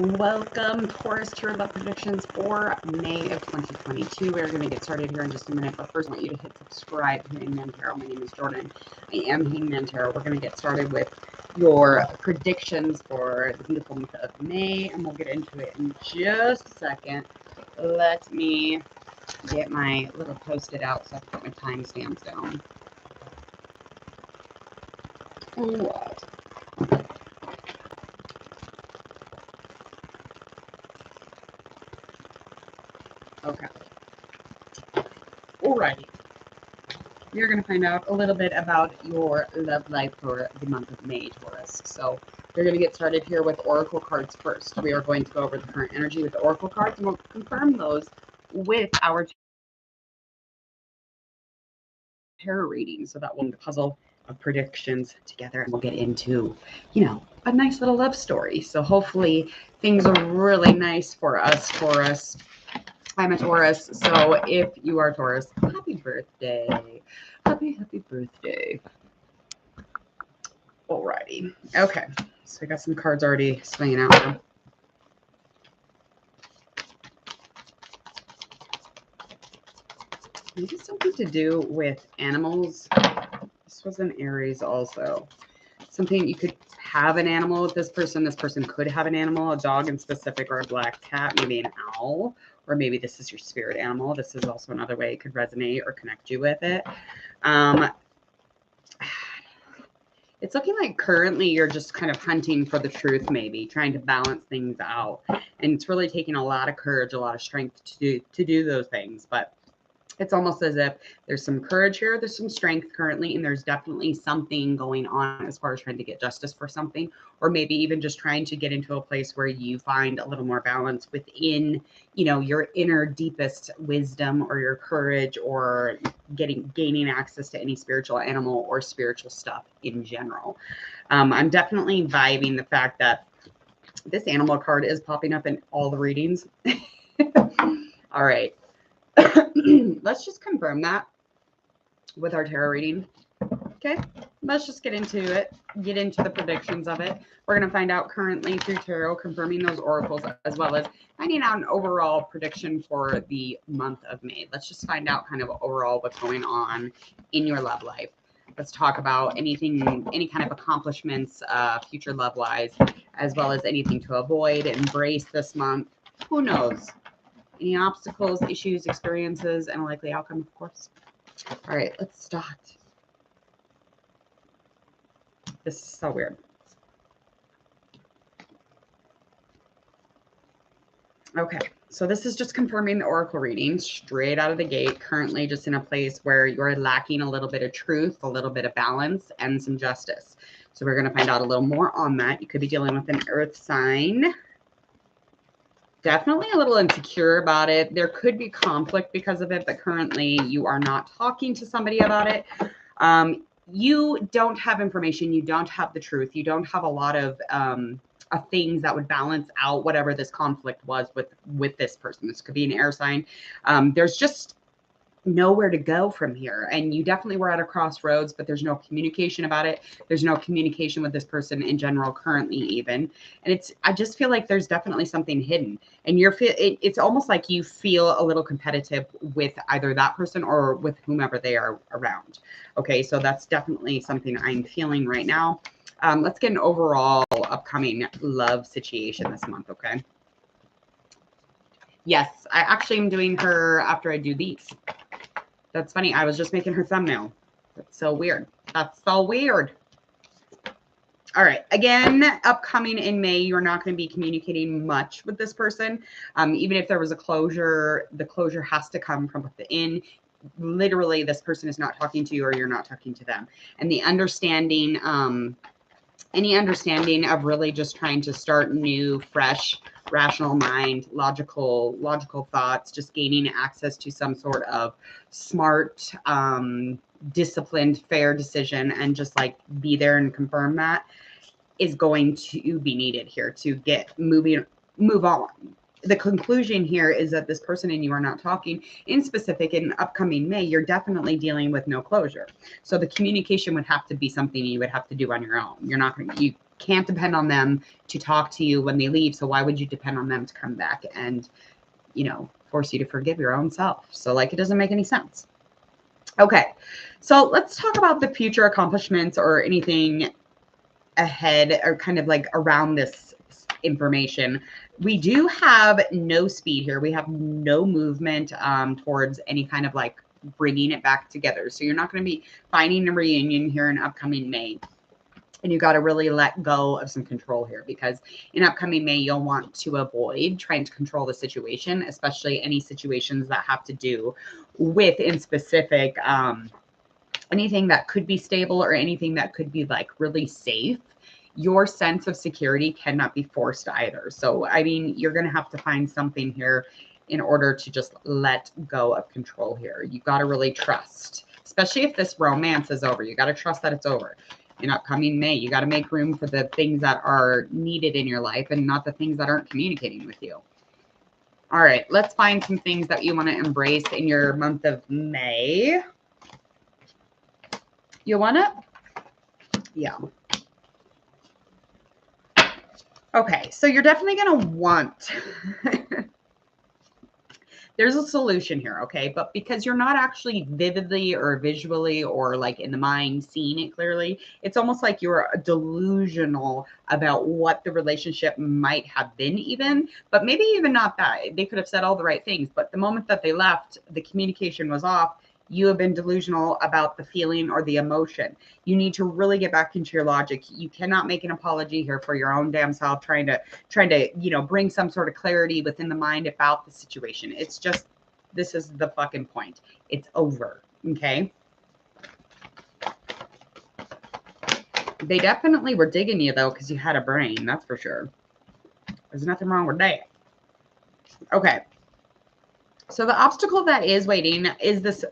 Welcome, Taurus, to your love predictions for May of 2022. We're going to get started here in just a minute, but first I want you to hit subscribe to Hangman Tarot. My name is Jordan. I am Hangman Tarot. We're going to get started with your predictions for the beautiful month of May, and we'll get into it in just a second. Let me get my little post-it out so I can put my timestamps down. What? Okay. Alrighty. You're going to find out a little bit about your love life for the month of May, Taurus. So we're going to get started here with Oracle cards first. We are going to go over the current energy with the Oracle cards, and we'll confirm those with our tarot reading. So that will be the puzzle of predictions together, and we'll get into, a nice little love story. So hopefully things are really nice for us, Taurus. I'm a Taurus, so if you are Taurus, happy birthday. Happy birthday. Alrighty. Okay, so I got some cards already swinging out now. Maybe something to do with animals. This was an Aries also. Something you could have an animal with this person. This person could have an animal, a dog in specific, or a black cat, maybe an owl. Or maybe this is your spirit animal. This is also another way it could resonate or connect you with it. It's looking like currently you're just kind of hunting for the truth, maybe trying to balance things out. And it's really taking a lot of courage, a lot of strength to do those things. But it's almost as if there's some courage here, there's some strength currently, and there's definitely something going on as far as trying to get justice for something, or maybe even just trying to get into a place where you find a little more balance within, your inner deepest wisdom or your courage, or gaining access to any spiritual animal or spiritual stuff in general. I'm definitely vibing the fact that this animal card is popping up in all the readings. All right. Let's just confirm that with our tarot reading. Okay, let's just get into it, get into the predictions of it. We're going to find out currently through tarot, confirming those oracles, as well as finding out an overall prediction for the month of May. Let's just find out kind of overall what's going on in your love life. Let's talk about anything, any kind of accomplishments, future love-wise, as well as anything to avoid, embrace this month. Who knows? Any obstacles, issues, experiences, and a likely outcome, of course. All right, let's start. This is so weird. Okay, so this is just confirming the oracle reading straight out of the gate. Currently just in a place where you're lacking a little bit of truth, a little bit of balance, and some justice. So we're going to find out a little more on that. You could be dealing with an earth sign. Definitely a little insecure about it. There could be conflict because of it, but currently you are not talking to somebody about it. You don't have information. You don't have the truth. You don't have a lot of things that would balance out whatever this conflict was with this person. This could be an air sign. There's just nowhere to go from here, and you definitely were at a crossroads, but there's no communication about it. There's no communication with this person in general currently, even, and I just feel like there's definitely something hidden, and it's almost like you feel a little competitive with either that person or with whomever they are around. Okay, so that's definitely something I'm feeling right now. Let's get an overall upcoming love situation this month. Okay, yes, I actually am doing her after I do these. That's funny. I was just making her thumbnail. That's so weird. That's so weird. All right. Again, upcoming in May, you're not going to be communicating much with this person. Even if there was a closure, the closure has to come from within. Literally, this person is not talking to you, or you're not talking to them. And the understanding, any understanding of really just trying to start new, fresh, rational mind, logical thoughts, just gaining access to some sort of smart, disciplined, fair decision, and just like be there and confirm that is going to be needed here to move on. The conclusion here is that this person and you are not talking. In specific, in upcoming May, you're definitely dealing with no closure. So the communication would have to be something you would have to do on your own. You're not going to, you can't depend on them to talk to you when they leave. So why would you depend on them to come back and, you know, force you to forgive your own self? So like, it doesn't make any sense. Okay, so let's talk about the future accomplishments or anything ahead or kind of like around this information. We do have no speed here. We have no movement towards any kind of like bringing it back together. So you're not going to be finding a reunion here in upcoming May. And you got to really let go of some control here, because in upcoming May, you'll want to avoid trying to control the situation, especially any situations that have to do with, in specific, anything that could be stable or anything that could be like really safe. Your sense of security cannot be forced either. So, I mean, you're going to have to find something here in order to just let go of control here. You got to really trust, especially if this romance is over. You got to trust that it's over. In upcoming May, you got to make room for the things that are needed in your life and not the things that aren't communicating with you. All right, let's find some things that you want to embrace in your month of May. You want it? Yeah. Okay, so you're definitely going to want... There's a solution here, okay? But because you're not actually vividly or visually or like in the mind seeing it clearly, it's almost like you're delusional about what the relationship might have been even, but maybe even not that. They could have said all the right things, but the moment that they left, the communication was off. You have been delusional about the feeling or the emotion. You need to really get back into your logic. You cannot make an apology here for your own damn self trying to, you know, bring some sort of clarity within the mind about the situation. It's just, this is the fucking point. It's over. Okay. They definitely were digging you though, because you had a brain. That's for sure. There's nothing wrong with that. Okay. So the obstacle that is waiting is this.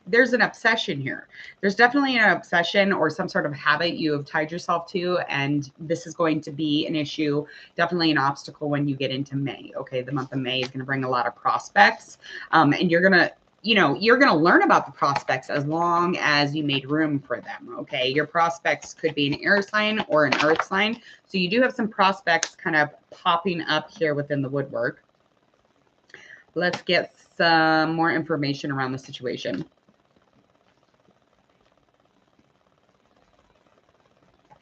There's an obsession here. There's definitely an obsession or some sort of habit you have tied yourself to, and this is going to be an issue, definitely an obstacle when you get into May. Okay, the month of May is going to bring a lot of prospects, and you're gonna, you know, you're gonna learn about the prospects as long as you made room for them. Okay, your prospects could be an air sign or an earth sign, so you do have some prospects kind of popping up here within the woodwork. Let's get some more information around the situation.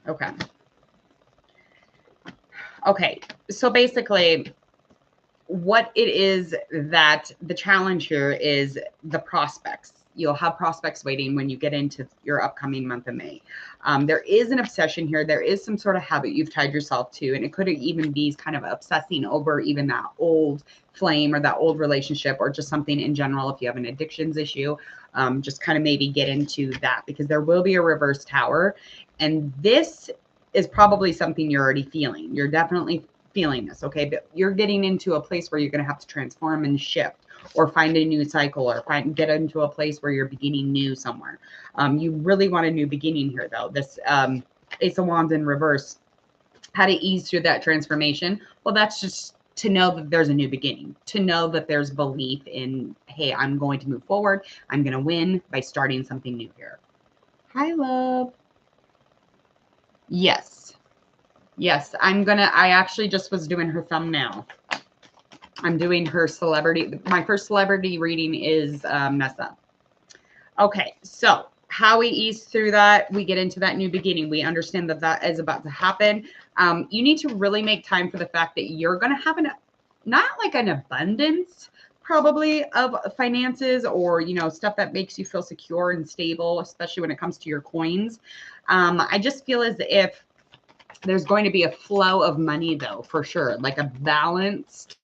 Okay. Okay. So basically, what it is that the challenge here is the prospects. You'll have prospects waiting when you get into your upcoming month of May. There is an obsession here. There is some sort of habit you've tied yourself to, and it could even be kind of obsessing over even that old flame or that old relationship, or just something in general. If you have an addictions issue, just kind of maybe get into that, because there will be a reverse tower. And this is probably something you're already feeling. You're definitely feeling this, okay? But you're getting into a place where you're going to have to transform and shift, or find a new cycle, or get into a place where you're beginning new somewhere. You really want a new beginning here, though. This Ace of Wands in reverse, how to ease through that transformation. Well, that's just to know that there's a new beginning, to know that there's belief in, hey, I'm going to move forward. I'm going to win by starting something new here. Hi, love. Yes. Yes, I actually just was doing her thumbnail. I'm doing her celebrity. My first celebrity reading is Nessa. Okay, so how we ease through that, we get into that new beginning. We understand that that is about to happen. You need to really make time for the fact that you're going to have not like an abundance probably of finances, or, you know, stuff that makes you feel secure and stable, especially when it comes to your coins. I just feel as if there's going to be a flow of money, though, for sure, like a balanced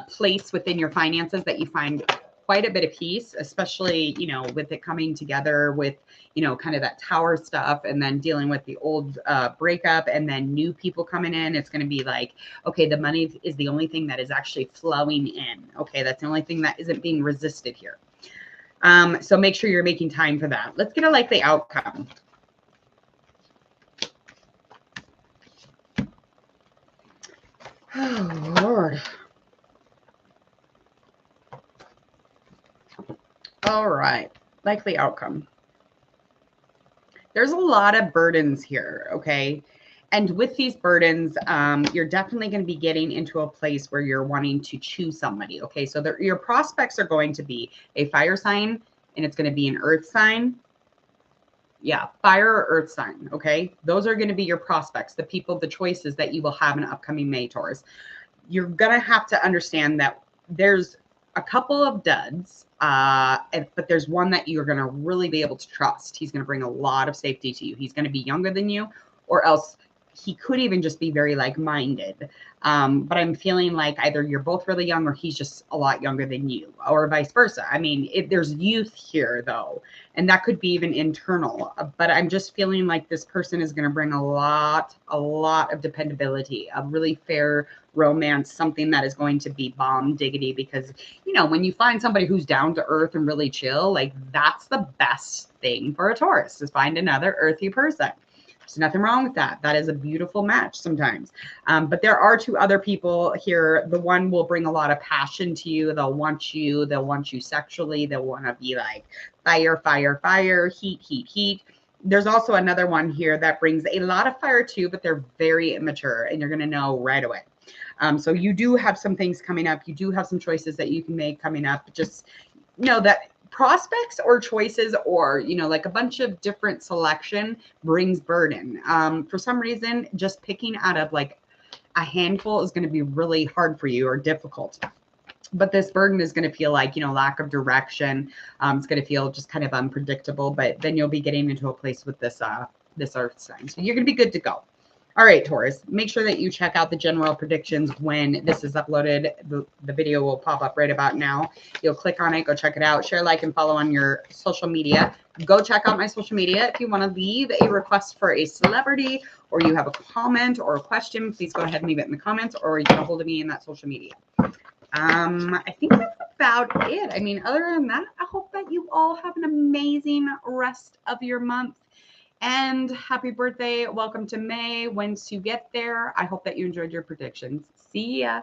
place within your finances that you find quite a bit of peace, especially, you know, with it coming together with, you know, kind of that tower stuff, and then dealing with the old breakup, and then new people coming in. It's going to be like, okay, the money is the only thing that is actually flowing in. Okay, that's the only thing that isn't being resisted here. So make sure you're making time for that. Let's get a likely outcome. Oh, Lord. All right. Likely outcome. There's a lot of burdens here, okay? And with these burdens, you're definitely going to be getting into a place where you're wanting to choose somebody. Okay, so your prospects are going to be a fire sign, and it's going to be an earth sign. Yeah, fire or earth sign. Okay, those are going to be your prospects, the people, the choices that you will have in upcoming May, Taurus. You're going to have to understand that there's a couple of duds, but there's one that you're going to really be able to trust. He's going to bring a lot of safety to you. He's going to be younger than you, or else he could even just be very like-minded. But I'm feeling like either you're both really young or he's just a lot younger than you, or vice versa. I mean, there's youth here though, and that could be even internal. But I'm just feeling like this person is going to bring a lot of dependability, a really fair romance, something that is going to be bomb diggity, because, you know, when you find somebody who's down to earth and really chill, like that's the best thing for a Taurus, is find another earthy person. There's nothing wrong with that. That is a beautiful match sometimes. But there are two other people here. The one will bring a lot of passion to you. They'll want you sexually. They'll want to be like fire, fire, fire, heat, heat, heat. There's also another one here that brings a lot of fire too, but they're very immature, and you're going to know right away. So you do have some things coming up. You do have some choices that you can make coming up. Just know that prospects or choices, or, you know, like a bunch of different selection brings burden. For some reason, just picking out of like a handful is going to be really hard for you or difficult. But this burden is going to feel like, you know, lack of direction. It's going to feel just kind of unpredictable, but then you'll be getting into a place with this earth sign. So you're going to be good to go. All right, Taurus, make sure that you check out the general predictions when this is uploaded. The video will pop up right about now. You'll click on it, go check it out, share, like, and follow on your social media. Go check out my social media. If you want to leave a request for a celebrity, or you have a comment or a question, please go ahead and leave it in the comments, or you can get a hold of me in that social media. I think that's about it. I mean, other than that, I hope that you all have an amazing rest of your month. And happy birthday. Welcome to May. Once you get there, I hope that you enjoyed your predictions. See ya.